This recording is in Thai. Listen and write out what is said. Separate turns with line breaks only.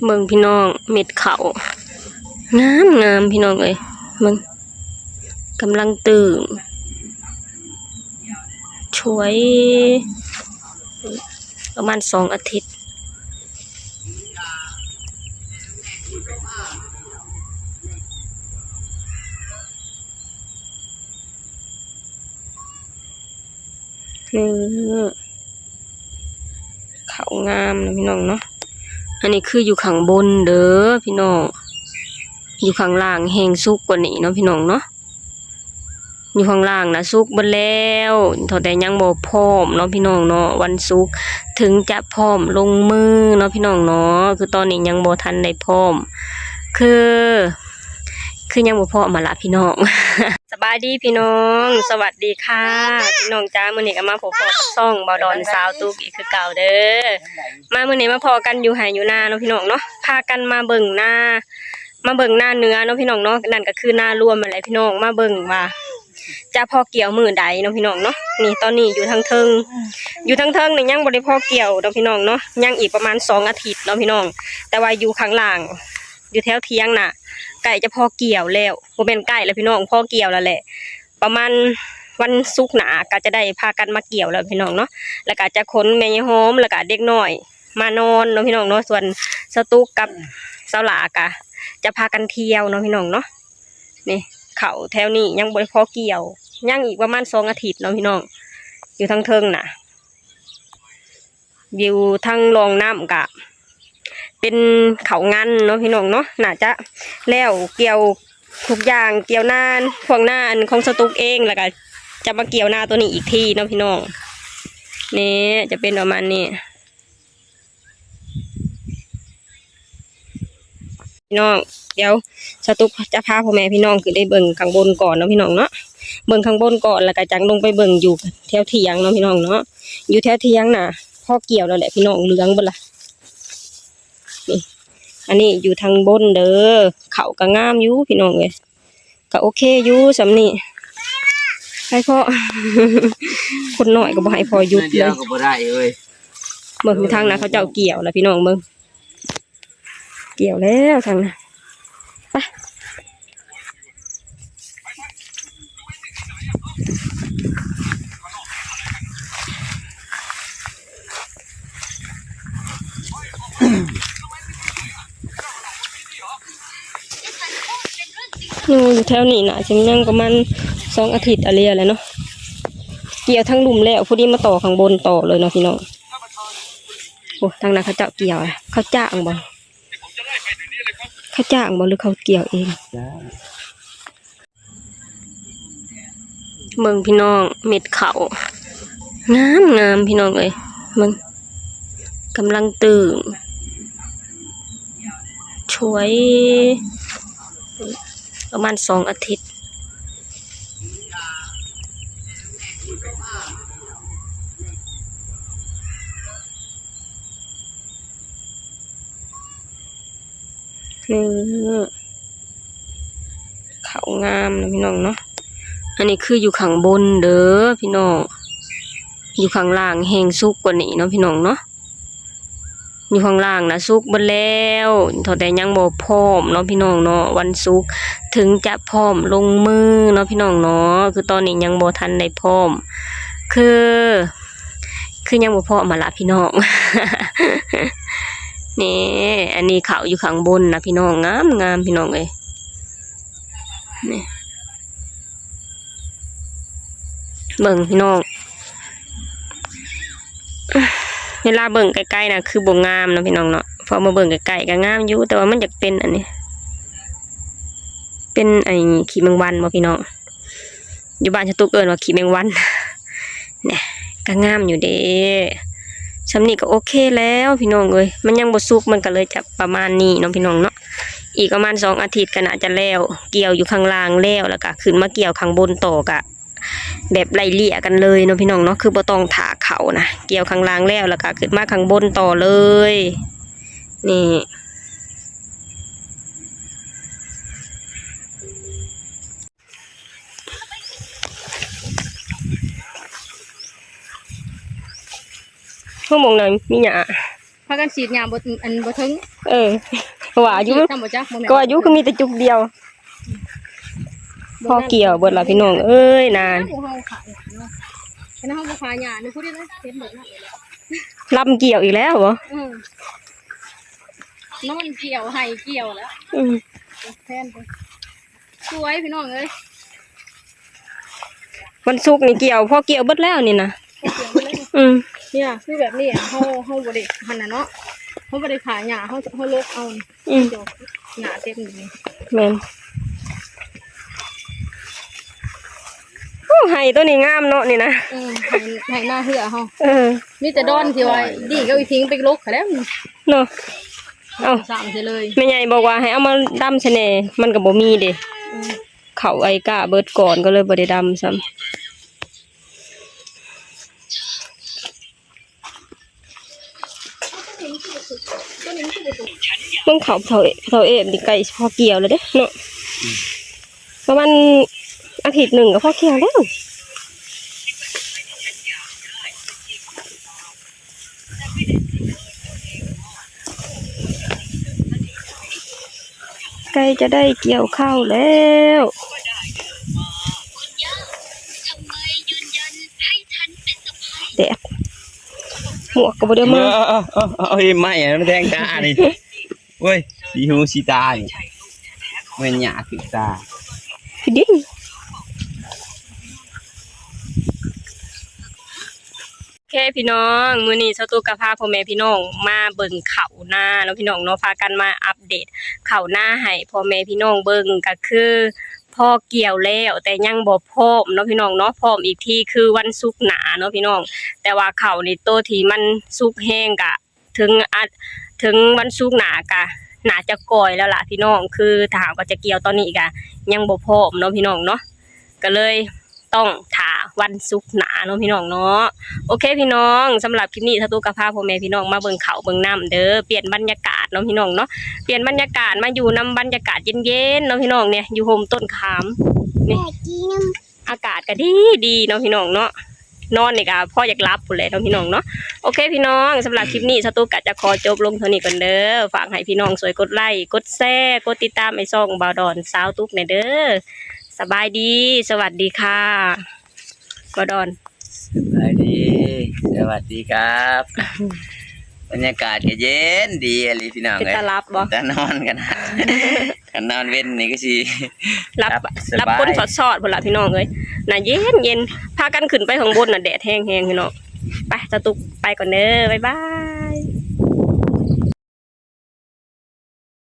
เบิ่งพี่น้องเม็ดเขางามพี่น้องเอ้ยมึงกำลังตื่นช่วยประมาณ2 อาทิตย์นี่เขางามนะพี่น้องเนาะอันนี้คืออยู่ข้างบนเด้อพี่น้องอยู่ข้างล่างแห้งสุกกว่านี้เนาะพี่น้องเนาะอยู่ข้างล่างนะสุกเบิดแล้วแต่ยังบ่พร้อมเนาะพี่น้องเนาะวันศุกร์ถึงจะพร้อมลงมือเนาะพี่น้องเนาะคือตอนนี้ยังบ่ทันได้พร้อมคือยังบ่พร้อมมาละพี่น้อง สบายดีพี่น้องสวัสดีค่ะพี่น้องจ้ามื้อนี้ก็มาพบกับซ่องบ่าวดอนสาวตุ๊กอีกคือเก่าเด้อมามื้อนี้มาพอกันอยู่ไห่อยู่นาเนาะพี่น้องเนาะพากันมาเบิ่งหน้าเนื้อเนาะพี่น้องเนาะนั่นก็คือหน้ารวมนั่นแหละพี่น้องมาเบิ่งว่าจะพอเกี่ยวมือใดเนาะพี่น้องเนาะนี่ตอนนี้อยู่ทางเทิงนี่ยังบ่ได้พอเกี่ยวเนาะพี่น้องเนาะยังอีกประมาณ2 อาทิตย์เนาะพี่น้องแต่ว่าอยู่ข้างล่างอยู่แถวเที่ยงน่ะไก่จะพอเกี่ยวแล้วบ่แม่นไก่แล้วพี่น้องพอเกี่ยวแล้วแหละประมาณวันศุกร์หน้าก็จะได้พากันมาเกี่ยวแล้วพี่น้องเนาะแล้วก็จะขนแม่ยายหอมแล้วก็เด็กน้อยมานอนเนาะพี่น้องเนาะส่วนสตุ๊กกับสาวหลากะจะพากันเที่ยวเนาะพี่น้องเนาะนี่เขาแถวนี้ยังบ่ได้พอเกี่ยวยังอีกประมาณ2 อาทิตย์เนาะพี่น้องอยู่ทางเทิงน่ะอยู่ทางรองน้ำกะเป็นเขางันเนาะพี่น้องเนาะน่าจะแล้วเกี่ยวทุกอย่างเกี่ยวนานพวงหน้าอันของสตุ๊กเองแล้วก็จะมาเกี่ยวหน้าตัวนี้อีกทีเนาะพี่น้องนี่จะเป็นประมาณนี้พี่น้องเดี๋ยวสตุ๊กจะพาพ่อแม่พี่น้องขึ้นได้เบิ่งข้างบนก่อนเนาะพี่น้องเนาะเบิ่งข้างบนก่อนแล้วก็จังลงไปเบิ่งอยู่แถวเถียงเนาะพี่น้องเนาะอยู่แถวเถียงน่ะพ่อเกี่ยวแล้วแหละพี่น้องเหลืองบ่ล่ะนี่อันนี้อยู่ทางบนเด้อเขาก็งามอยู่พี่น้องเลยก็โอเคอยู่สำนี่ให้พ่อ คนหน่อยก็บ่ให้พอยุบเลย
ก็บ่ได้เอ้ย
เบิ่งทางนะเขาเจ้าเกี่ยวแล้วพี่น้องเบิ่งเกี่ยวแล้วทางนะไปอยู่แถวนี้นะจะนั่งประมาณ2 อาทิตย์อะไรอะไรเนาะเกี่ยวทั้งลุมแล้วพอดีมาต่อข้างบนต่อเลยเนาะพี่น้องโอ้ทางนั้นเขาเจ้าเกี่ยวเขาจ้างบ่หรือเขาเกี่ยวเองเบิ่งพี่น้องเม็ดเขางามพี่น้องเอ้ยมึงกำลังตื่นช่วยประมาณ2 อาทิตย์เขางามนะพี่น้องเนาะอันนี้คืออยู่ข้างบนเด้อพี่น้องอยู่ข้างล่างแห้งสุกกว่านี้เนาะพี่น้องเนาะอยู่ข้างล่างนะสุกเบิดแล้วแต่ยังบ่พร้อมเนาะพี่น้องเนาะวันศุกร์ถึงจะพร้อมลงมือเนาะพี่น้องเนาะคือตอนนี้ยังบ่ทันได้พร้อมคือยังบ่พร้อมมาละพี่น้อง นี่อันนี้เขาอยู่ข้างบนนะพี่น้องงามพี่น้องเอ้ยนี่เบิ่งพี่น้องเวลาเบิ่งใกล้ๆนะคือบ่งามนะพี่น้องเนาะพอมาเบิ่งใกล้ๆก็งามอยู่แต่ว่ามันอยากเป็นอันนี้เป็นไอ้ขี้แมงวันบ่พี่น้องอยู่บ้านชะตุกเอิ้นว่าขี้แมงวันเนี่ยก็งามอยู่เด้สำนี่ก็โอเคแล้วพี่น้องเอ้ยมันยังบ่สุกมันก็เลยจะประมาณนี้เนาะพี่น้องเนาะอีกประมาณ2 อาทิตย์ก็น่าจะแล้วเกี่ยวอยู่ข้างล่างแล้วก็ขึ้นมาเกี่ยวข้างบนต่อกะแบบไล่เลี่ยกันเลยเนาะพี่น้องเนาะคือบ่ต้องถาเขานะเกี่ยวข้างล่างแล้วก็ขึ้นมาข้างบนต่อเลยนี่ชั่วโมงนั้นมีหยา
ากันฉีดยาบ่อันบ่ถึง
ว่าอายุ
ทำบ่จักบ่แม่น
ก็อายุคือมีแต่จุกเดียวพอเกี่ยวเบิดล่ะพี่น้องเอ้ยนาน
เฮาขายเนาะอันนั้นเฮาบ่ขายยานี่พูดได้เลยเห็นหมดแล้ว
ลำเกี่ยวอีกแล้วเหรอ
นอนเกี่ยวให้เกี่ยวแล้วแทนไปสวยพี่น้องเอ้ย
วันศุกร์นี่เกี่ยวพอเกี่ยวเบิดแล้วนี่นะ
เกี่ยวไปเลยเนี่ยคือแบบนี้เฮาบ่ได้หั่นน่ะเนาะเฮาบ่ได้ขายหญ้าเฮาลกเอาดอกหญ้าเต็มอยู่นี่
แม่นโอ้ไห้ตัวนี้งามเนาะนี่นะ
ให้หน้าเหือเฮา
มี
แต่ดอนที่ว่าดีก็อีทิ้งไปลกค่ะแล้ว
เนาะเอา
สามเสียเลย
แม่ใหญ่บอกว่าให้เอามาดำซะแน่มันก็บ่มีเด้เขาไอ้กะเบิดก่อนก็เลยบ่ได้ดำซ้ำมึงเขาเอฟดิไก่พอเกี่ยวเลยเด้เนาะประมาณอาทิตย์หนึ่งก็พอเกี่ยวแล้วไก่จะได้เกี่ยวข้าวแล้วแดดหมวกก็บ่ได้มา
เอาไม่อะมันแทงตานี่เว้ยสีหูสีตานี่มันหยาติดตา
พี่ดิ้นโอเคพี่น้องมื้อนี้เจ้าตัวกะพาพ่อแม่พี่น้องมาเบิ่งข้าวหน้าแล้วพี่น้องเนาะพากันมาอัปเดตข้าวหน้าให้พ่อแม่พี่น้องเบิ่งก็คือพ่อเกี่ยวแล้วแต่ยังบ่พร้อมเนาะพี่น้องเนาะพร้อมอีกทีคือวันศุกร์หน้าเนาะพี่น้องแต่ว่าข้าวนี่โตที่มันสุกแห้งกะถึงวันศุกร์หน้ากะน่าจะก่อยแล้วล่ะพี่น้องคือถ้าหากว่าจะเกี่ยวตอนนี้กะยังบ่พร้อมเนาะพี่น้องเนาะก็เลยต้องถ่าวันศุกร์หน้าเนาะพี่น้องเนาะโอเคพี่น้องสำหรับคลิปนี้ถ้าตู้กะพาพ่อแม่พี่น้องมาเบิ่งเขาเบิ่งน้ำเด้อเปลี่ยนบรรยากาศเนาะพี่น้องเนาะเปลี่ยนบรรยากาศมาอยู่นำบรรยากาศเย็นๆเนาะพี่น้องเนี่ยอยู่โฮมต้นขามนี่อากาศก็ดีเนาะพี่น้องเนาะนอนนี่ก็พ่ออยากรับพุ่นแหละเนาะพี่น้องเนาะโอเคพี่น้องสำหรับคลิปนี้ถ้าตู้กะจะขอจบลงเท่านี้ก่อนเด้อฝากให้พี่น้องสวยกดไลค์กดแชร์กดติดตามไอ้ช่องบ่าวดอนสาวตุ๊กในเด้อสบายดีสวัสดีค่ะบ่าวดอน
สวัสดีครับบรรยากาศก็เย็นดีอะไรพี่น้อง
เป็นตารับบ่
แต่นอนกันกันนอนเว้นนี่ก็สิ
รับก้นสอดๆพุ่นล่ะพี่น้องเอ้ยน่ะเย็นพากันขึ้นไปข้างบนน่ะแดดแห้งๆพี่น้องไปตะตุกไปก่อนเด้อบ๊ายบาย